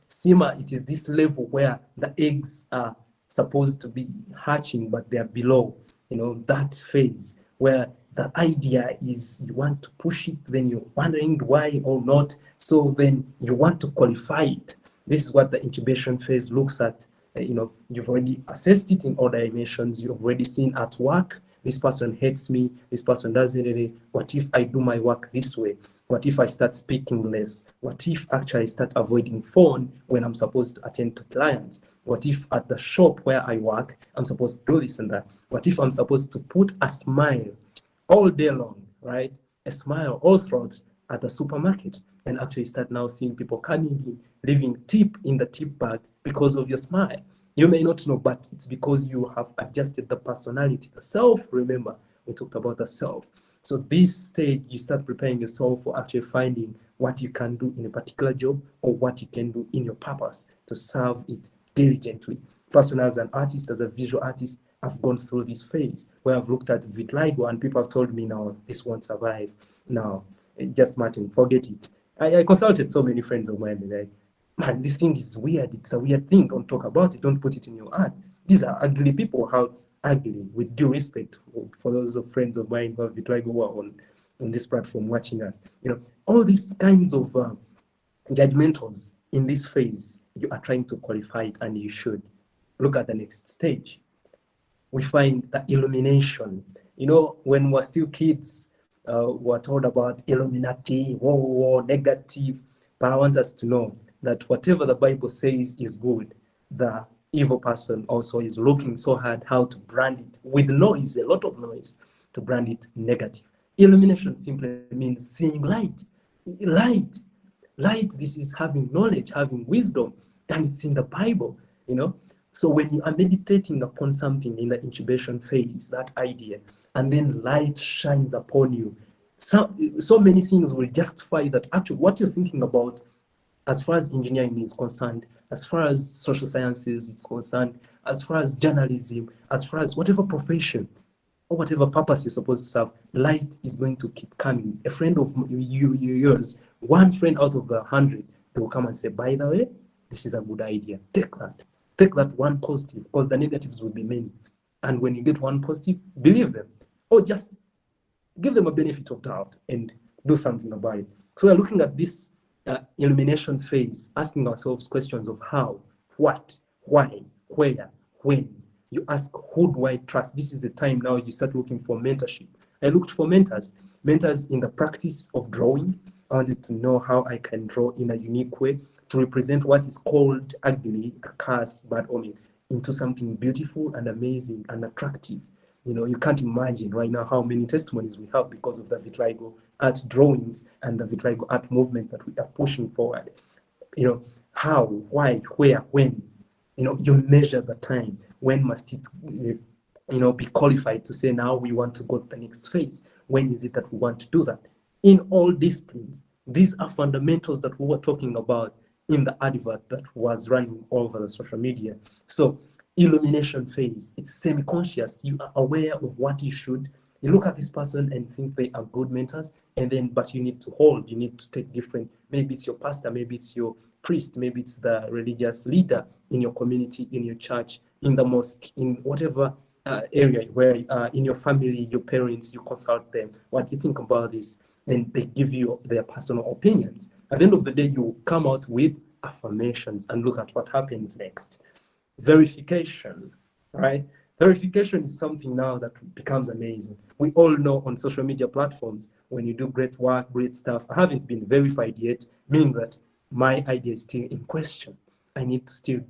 simmer. It is this level where the eggs are supposed to be hatching, but they are below, that phase where the idea is you want to push it, then you're wondering why or not. So then you want to qualify it. This is what the incubation phase looks at. You've already assessed it in all dimensions. You've already seen at work, this person hates me, this person doesn't really. What if I do my work this way? What if I start speaking less? What if actually I start avoiding phone when I'm supposed to attend to clients? What if at the shop where I work, I'm supposed to do this and that? What if I'm supposed to put a smile all day long, right? A smile all throughout at the supermarket, and actually start now seeing people coming in, leaving tip in the tip bag because of your smile. You may not know, but it's because you have adjusted the personality, the self. Remember, we talked about the self. So this stage, you start preparing yourself for actually finding what you can do in a particular job or what you can do in your purpose to serve it diligently. Personally, as an artist, as a visual artist, I've gone through this phase where I've looked at vitiligo and people have told me, now, this won't survive. Now, just Martin, forget it. I consulted so many friends of mine, like, man, this thing is weird. It's a weird thing. Don't talk about it. Don't put it in your art. These are ugly people. How ugly, with due respect for those of friends of mine who have vitiligo who are on this platform watching us. All these kinds of judgmentals in this phase, you are trying to qualify it, and you should. Look at the next stage. We find the illumination. When we're still kids, we're told about Illuminati, negative. But I want us to know that whatever the Bible says is good, the evil person also is looking so hard how to brand it with noise, a lot of noise, to brand it negative. Illumination simply means seeing light. Light, this is having knowledge, having wisdom, and it's in the Bible, So when you are meditating upon something in the incubation phase, that idea, and then light shines upon you, so many things will justify that actually what you're thinking about, as far as engineering is concerned, as far as social sciences is concerned, as far as journalism, as far as whatever profession or whatever purpose you're supposed to serve, light is going to keep coming. A friend of yours, one friend out of the 100, they will come and say, by the way, this is a good idea. Take that one positive, because the negatives will be many. And when you get one positive, believe them, or just give them a benefit of doubt and do something about it. So we're looking at this illumination phase, asking ourselves questions of how, what, why, where, when. You ask, who do I trust? This is the time now you start looking for mentorship. I looked for mentors in the practice of drawing. I wanted to know how I can draw in a unique way to represent what is called ugly, a curse, bad omen, into something beautiful and amazing and attractive. You can't imagine right now how many testimonies we have because of the vitiligo art drawings and the vitiligo art movement that we are pushing forward. How, why, where, when. You measure the time. When must it, be qualified to say, now we want to go to the next phase? When is it that we want to do that? In all disciplines, these are fundamentals that we were talking about in the advert that was running all over the social media. So illumination phase, it's semi-conscious. You are aware of what you should. You look at this person and think they are good mentors, and then, but you need to hold, you need to take different, maybe it's your pastor, maybe it's your priest, maybe it's the religious leader in your community, in your church, in the mosque, in whatever area where in your family, your parents, you consult them. What do you think about this? And they give you their personal opinions. At the end of the day, you come out with affirmations and look at what happens next. Verification, right? Verification is something now that becomes amazing. We all know on social media platforms, when you do great work, great stuff, I haven't been verified yet, meaning that my idea is still in question. I need to still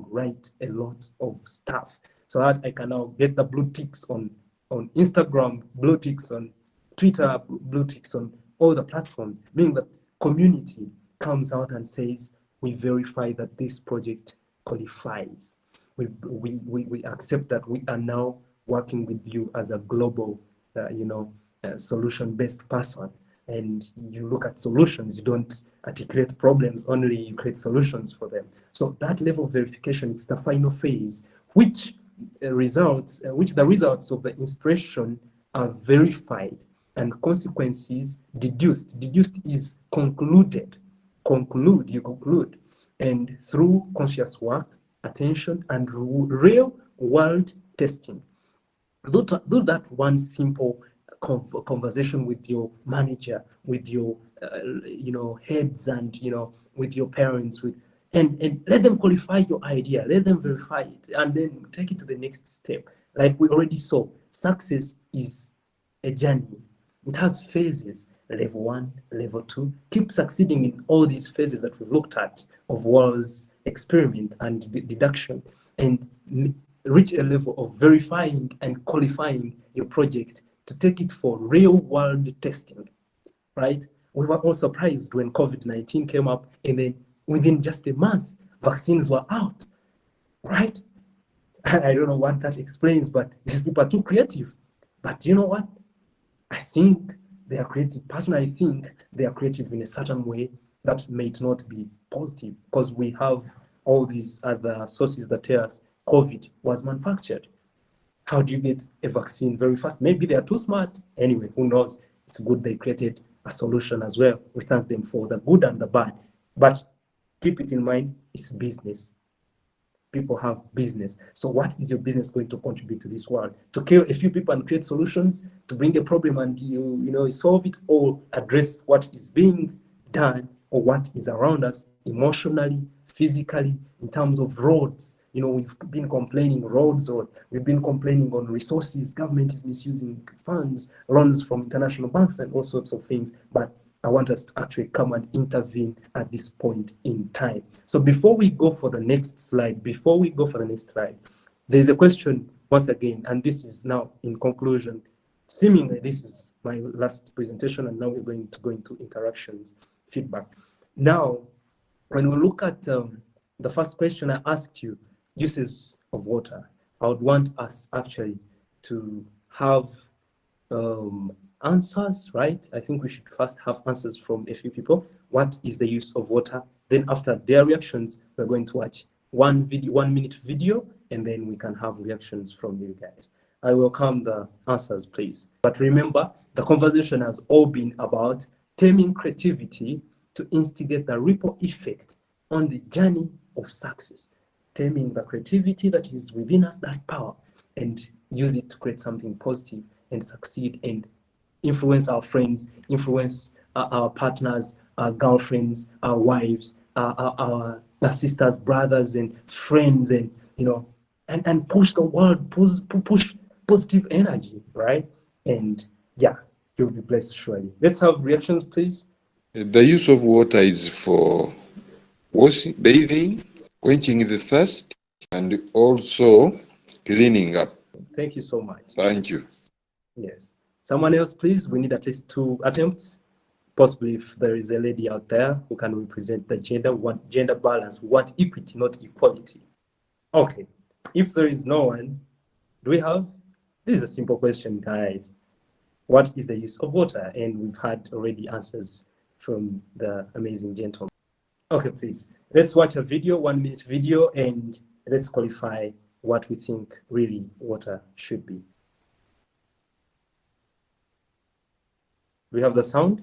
write a lot of stuff so that I can now get the blue ticks on Instagram, blue ticks on Twitter, blue ticks on all the platforms, meaning that community comes out and says, we verify that this project qualifies. We accept that we are now working with you as a global, solution-based person. And you look at solutions, you don't articulate problems, only you create solutions for them. So that level of verification is the final phase, which the results of the inspiration are verified and consequences deduced. Deduced is concluded. You conclude. And through conscious work, attention, and real world testing. Do that one simple conversation with your manager, with your heads, and with your parents, and let them qualify your idea, let them verify it, and then take it to the next step. Like we already saw, success is a journey. It has phases. Level 1, level 2. Keep succeeding in all these phases that we've looked at of Wall's experiment and deduction, and reach a level of verifying and qualifying your project to take it for real world testing, right? We were all surprised when COVID-19 came up, and then within just a month, vaccines were out, right? I don't know what that explains, but these people are too creative. But you know what? I think they are creative. Personally, I think they are creative in a certain way that may not be positive, because we have all these other sources that tell us COVID was manufactured. How do you get a vaccine very fast? Maybe they are too smart. Anyway, who knows? It's good they created a solution as well. We thank them for the good and the bad. But keep it in mind, it's business. People have business. So what is your business going to contribute to this world? To kill a few people and create solutions, to bring a problem and you solve it, or address what is being done or what is around us emotionally, physically, in terms of roads. We've been complaining roads, or we've been complaining on resources. Government is misusing funds, loans from international banks, and all sorts of things. But I want us to actually come and intervene at this point in time. So before we go for the next slide, there's a question once again, and this is now in conclusion. Seemingly, this is my last presentation, and now we're going to go into interactions, feedback. Now, when we look at the first question I asked you, uses of water, I would want us actually to have answers, right? I think we should first have answers from a few people. What is the use of water? Then after their reactions, we're going to watch 1 minute video, and then we can have reactions from you guys. I welcome the answers, please. But remember, the conversation has all been about taming creativity to instigate the ripple effect on the journey of success. Taming the creativity that is within us, that power, and use it to create something positive and succeed and influence our friends, influence our partners, our girlfriends, our wives, our sisters, brothers, and friends, and and push the world, push positive energy, right? And yeah, you'll be blessed surely. Let's have reactions, please. The use of water is for washing, bathing, quenching the thirst, and also cleaning up. Thank you so much. Thank you. Yes. Someone else, please. We need at least 2 attempts. Possibly if there is a lady out there who can represent the gender. We want gender balance. We want equity, not equality. Okay. If there is no one, do we have? This is a simple question, guys. What is the use of water? And we've had already answers from the amazing gentleman. Okay, please. let's watch a video, 1 minute video, and let's qualify what we think really water should be. We have the sound.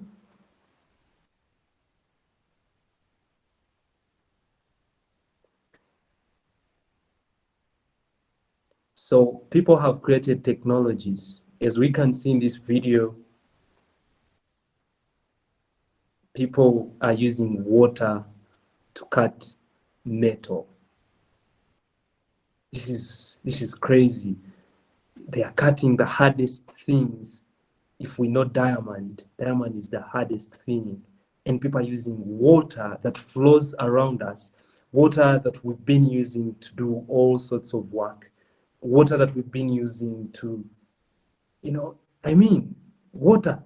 So people have created technologies. As we can see in this video, people are using water to cut metal. This is crazy. They are cutting the hardest things. If we know diamond is the hardest thing. And people are using water that flows around us, water that we've been using to do all sorts of work, water that we've been using to, water,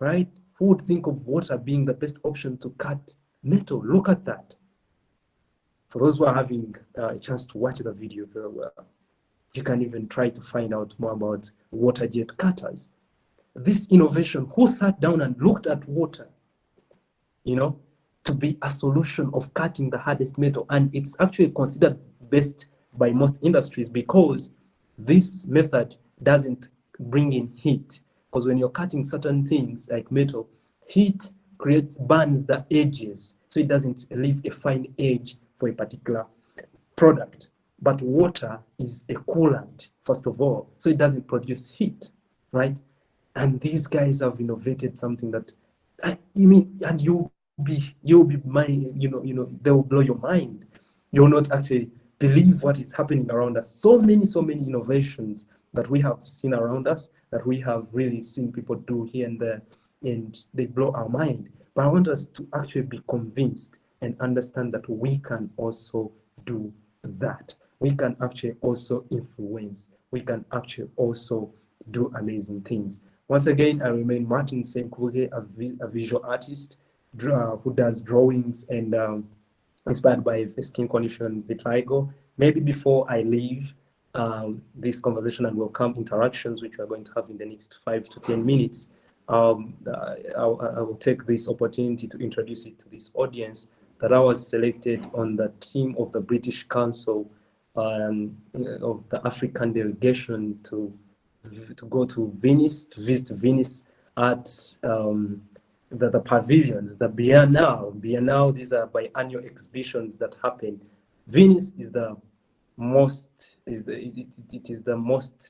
right? Who would think of water being the best option to cut metal? Look at that. For those who are having a chance to watch the video very well, you can even try to find out more about water jet cutters. This innovation, who sat down and looked at water, to be a solution of cutting the hardest metal? And it's actually considered best by most industries because this method doesn't bring in heat. Because when you're cutting certain things like metal, heat burns the edges, so it doesn't leave a fine edge for a particular product. But water is a coolant, first of all, so it doesn't produce heat, right? And these guys have innovated something that, and you'll be they will blow your mind. You'll not actually believe what is happening around us. So many innovations that we have seen around us, that we have really seen people do here and there, and they blow our mind. But I want us to actually be convinced and understand that we can also do that. We can actually also influence. We can actually also do amazing things. Once again, I remain Martin Senkubuge, a visual artist who does drawings and inspired by the skin condition vitiligo. Maybe before I leave this conversation and welcome interactions, which we are going to have in the next 5 to 10 minutes, I will take this opportunity to introduce it to this audience that I was selected on the team of the British Council of the African delegation to go to Venice, to visit Venice at the pavilions, the Biennale. These are biannual exhibitions that happen. Venice is the most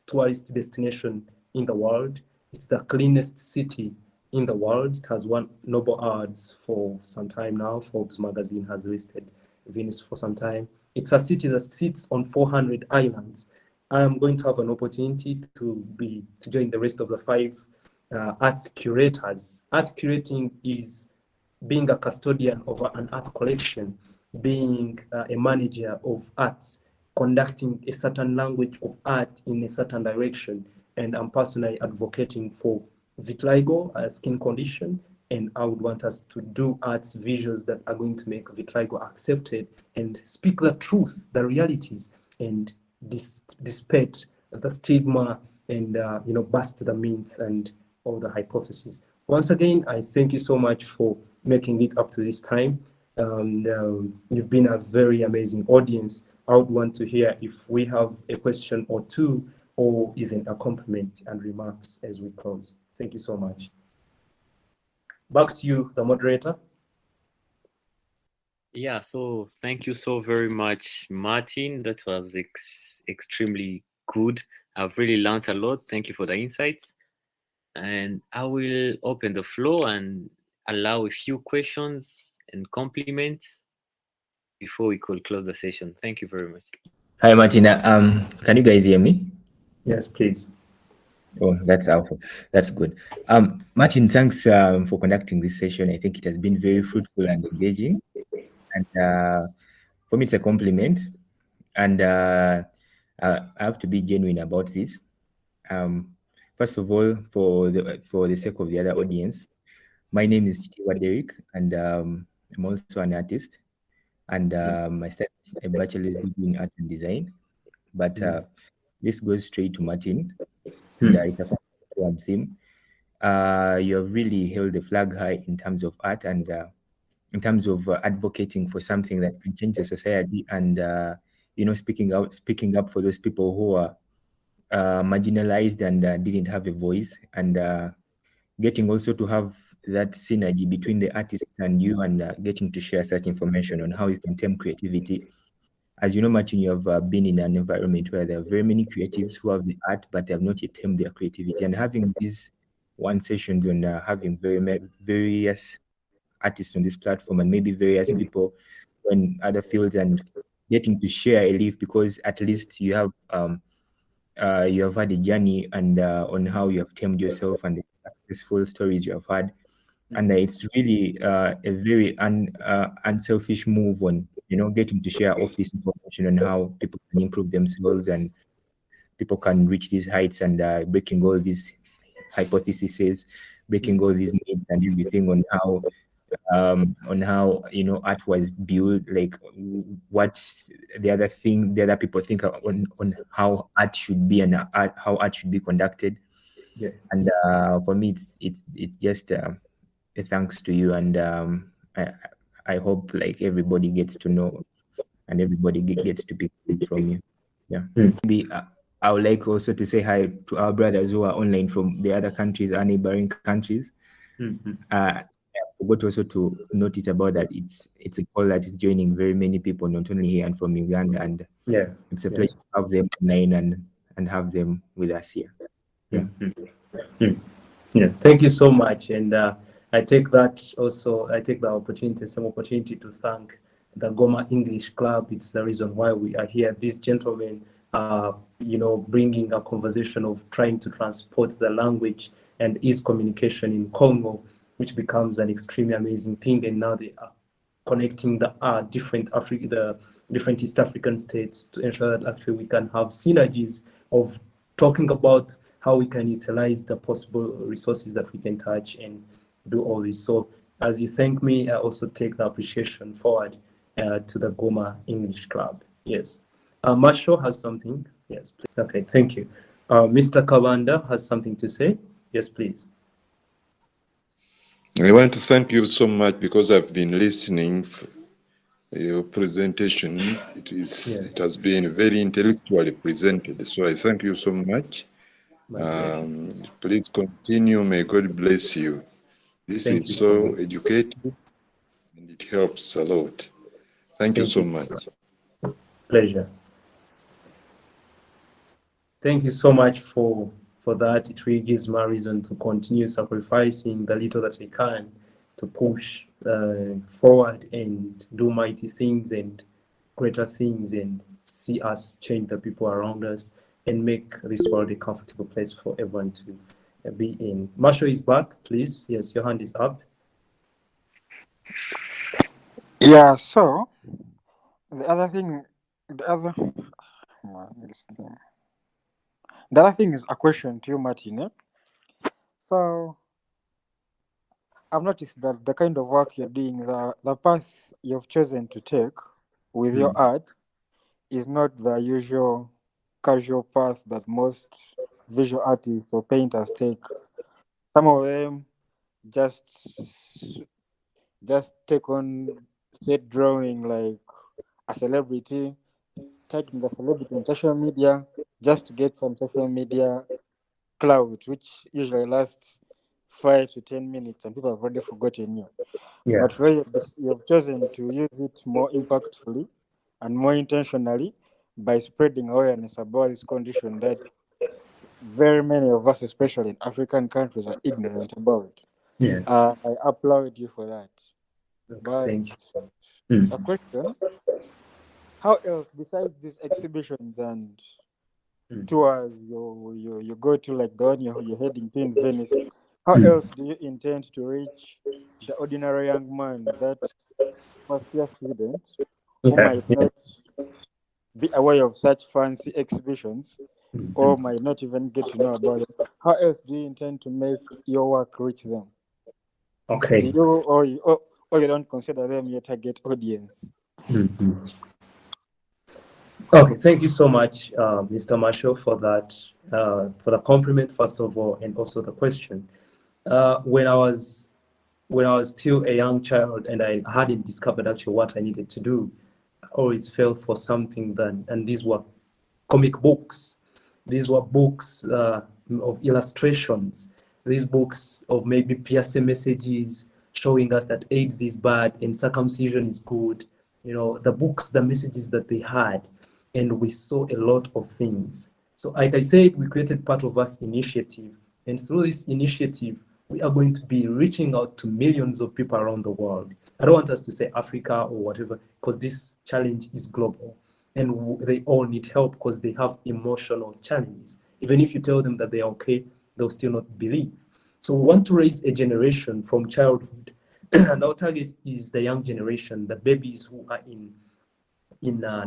tourist destination in the world. It's the cleanest city in the world. It has won Nobel Awards for some time now. Forbes magazine has listed Venice for some time. It's a city that sits on 400 islands. I am going to have an opportunity to join the rest of the 5 arts curators. Art curating is being a custodian of an art collection, being a manager of arts, conducting a certain language of art in a certain direction. And I'm personally advocating for vitiligo, a skin condition, and I would want us to do arts visuals that are going to make vitiligo accepted and speak the truth, the realities, and dissipate the stigma and bust the myths and all the hypotheses. Once again, I thank you so much for making it up to this time. You've been a very amazing audience. I would want to hear if we have a question or two, or even a compliment and remarks as we close. Thank you so much. Back to you, the moderator. Yeah, so thank you so very much, Martin. That was extremely good. I've really learned a lot. Thank you for the insights. And I will open the floor and allow a few questions and compliments before we could close the session. Thank you very much. Hi, Martin. Can you guys hear me? Yes, please. Oh, that's helpful. That's good. Martin, thanks for conducting this session. I think it has been very fruitful and engaging. And for me, it's a compliment. And I have to be genuine about this. First of all, for the sake of the other audience, my name is Derek, and I'm also an artist. And I studied a bachelor's degree in art and design. But this goes straight to Martin. And it's a compliment towards him. You have really held the flag high in terms of art, and in terms of advocating for something that can change the society, and speaking up for those people who are marginalized and didn't have a voice, and getting also to have that synergy between the artists and you, and getting to share such information on how you can tame creativity. As you know, Martin, you have been in an environment where there are very many creatives who have the art, but they have not yet tamed their creativity. And having these one sessions on having various artists on this platform, and maybe various people in other fields, and getting to share a leaf, because at least you have had a journey, and on how you have tamed yourself, and the successful stories you have had. And it's really a very unselfish move on, getting to share off this information on how people can improve themselves, and people can reach these heights, and breaking all these hypotheses, breaking all these myths and everything on how art was built, like what the other people think on how art should be, and how art should be conducted. Yeah. And for me, it's just a thanks to you, and I hope like everybody gets to know, and everybody gets to pick from you. Yeah. Maybe I would like also to say hi to our brothers who are online from the other countries, our neighboring countries. I forgot also to notice about that. It's a call that is joining very many people, not only here and from Uganda, and it's a pleasure to have them online and have them with us here. Yeah. Yeah. Thank you so much, and I take the opportunity to thank the Goma English Club. It's the reason why we are here. These gentlemen are, bringing a conversation of trying to transport the language and ease communication in Congo, which becomes an extremely amazing thing. And now they are connecting the different East African states to ensure that actually we can have synergies of talking about how we can utilize the possible resources that we can touch and do all this. So as you thank me, I also take the appreciation forward to the Goma English Club. Yes. Masho has something. Yes, please. Okay, thank you. Mr. Kabanda has something to say. Yes, please. I want to thank you so much, because I've been listening to your presentation. It has been very intellectually presented. So I thank you so much. Please continue. May God bless you. This is so educative, and it helps a lot. Thank you so much. Pleasure. Thank you so much for that. It really gives me a reason to continue sacrificing the little that I can to push forward and do mighty things and greater things, and see us change the people around us and make this world a comfortable place for everyone to be in. Marshall is back, please. Yes, your hand is up. Yeah, so the other thing is a question to you, Martin. So I've noticed that the kind of work you're doing, the path you've chosen to take with your art is not the usual casual path that most visual artists or painters take. Some of them just take on set drawing like a celebrity, taking the celebrity on social media just to get some social media clout, which usually lasts 5 to 10 minutes, and people have already forgotten you. Yeah. But you've chosen to use it more impactfully and more intentionally by spreading awareness about this condition that very many of us, especially in African countries, are ignorant about. Yeah. I applaud you for that. But Thank you. a question: how else, besides these exhibitions and tours you go to, like the one you're heading to in Venice, how else do you intend to reach the ordinary young man, that first-year student who might not be aware of such fancy exhibitions or might not even get to know about it? How else do you intend to make your work reach them? Okay. Do you or you don't consider them your target audience? Okay, thank you so much, Mr. Marshall, for that, for the compliment, first of all, and also the question. When I was when I was still a young child and I hadn't discovered actually what I needed to do, I always felt for something then, and these were comic books. These were books of illustrations. These books of maybe PSA messages showing us that AIDS is bad and circumcision is good. You know, the books, the messages that they had, and we saw a lot of things. So like I said, we created Part of Us initiative, and through this initiative, we are going to be reaching out to millions of people around the world. I don't want us to say Africa or whatever, because this challenge is global, and they all need help because they have emotional challenges. Even if you tell them that they are okay, they'll still not believe. So we want to raise a generation from childhood, and our target is the young generation, the babies who are in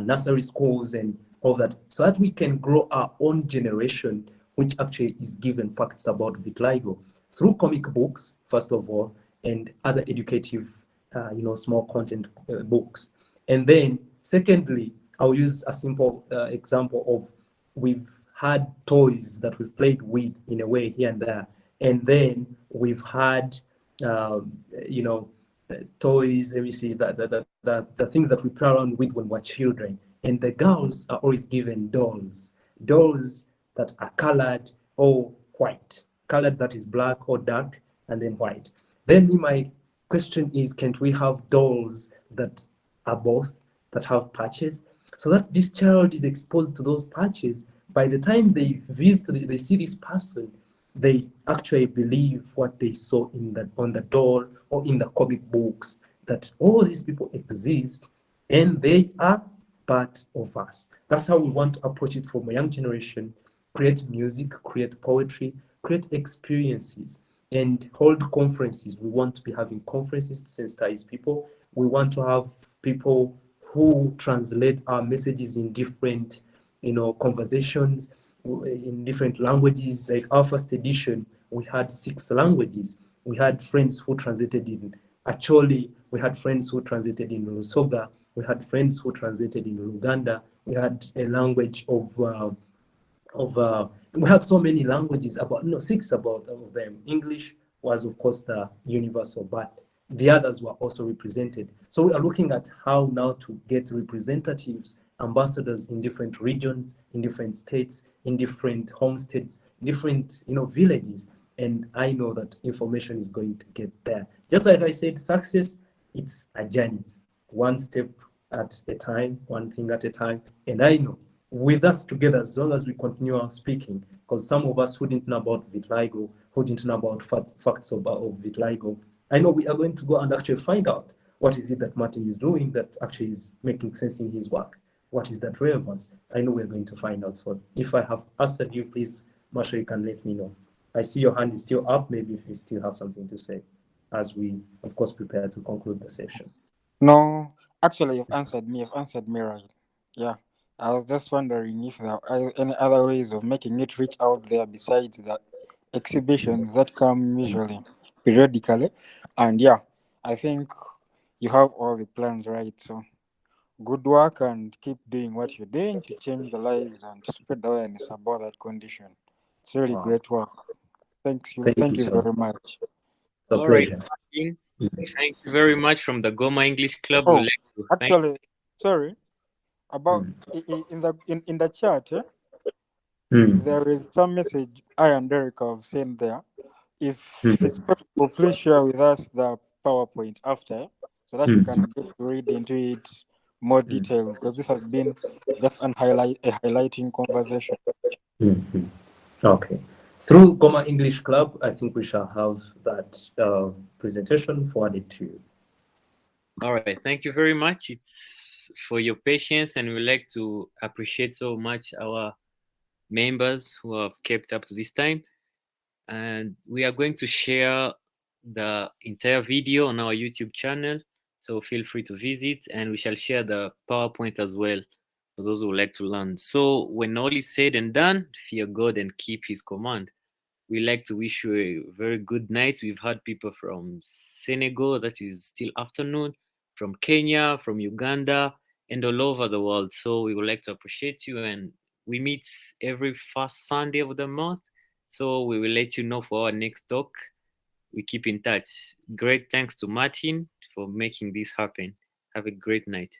nursery schools and all that, so that we can grow our own generation, which actually is given facts about vitiligo through comic books, first of all, and other educative, small content books. And then, secondly, I'll use a simple example of we've had toys that we've played with in a way here and there, and then we've had, toys. Let me see the things that we play around with when we're children. And the girls are always given dolls that are colored or white, colored that is black or dark, and then white. Then my question is, can't we have dolls that are both, that have patches, so that this child is exposed to those patches? By the time they visit, they see this person, they actually believe what they saw on the doll or in the comic books, that all these people exist and they are part of us. That's how we want to approach it from a young generation. Create music, create poetry, create experiences, and hold conferences. We want to be having conferences to sensitize people. We want to have people who translate our messages in different, conversations in different languages. Like our first edition, we had 6 languages. We had friends who translated in Acholi. We had friends who translated in Lusoga. We had friends who translated in Luganda. We had a language we had so many languages, 6 about of them. English was, of course, the universal, but the others were also represented. So we are looking at how now to get representatives, ambassadors in different regions, in different states, in different homesteads, different villages. And I know that information is going to get there. Just like I said, success, it's a journey, one step at a time, one thing at a time. And I know with us together, as long as we continue our speaking, because some of us who didn't know about vitiligo, who didn't know about facts of vitiligo, I know we are going to go and actually find out what is it that Martin is doing that actually is making sense in his work. What is that relevance? I know we're going to find out. So if I have answered you, please, Marsha, you can let me know. I see your hand is still up. Maybe if you still have something to say, as we, of course, prepare to conclude the session. No, actually, you've answered me. You've answered me right. Yeah. I was just wondering if there are any other ways of making it reach out there besides the exhibitions that come usually periodically. And yeah, I think you have all the plans right. So good work, and keep doing what you're doing to change the lives and spread awareness about that condition. It's really great work. Thank you very much. It's a pleasure. Thank you very much from the Goma English Club. Oh, actually, sorry. About in the chat, there is some message I and Derek have sent there. If it's possible, please share with us the PowerPoint after, so that we can get to read into it more detail, because this has been just a highlighting conversation. Okay. Through Goma English Club, I think we shall have that presentation forwarded to you. All right. Thank you very much. It's for your patience, and we'd like to appreciate so much our members who have kept up to this time. And we are going to share the entire video on our YouTube channel, so feel free to visit, and we shall share the PowerPoint as well for those who would like to learn. So when all is said and done, fear God and keep his command. We like to wish you a very good night. We've had people from Senegal, that is still afternoon, from Kenya, from Uganda, and all over the world. So we would like to appreciate you, and we meet every first Sunday of the month. So we will let you know for our next talk. we keep in touch. Great thanks to Martin for making this happen. Have a great night.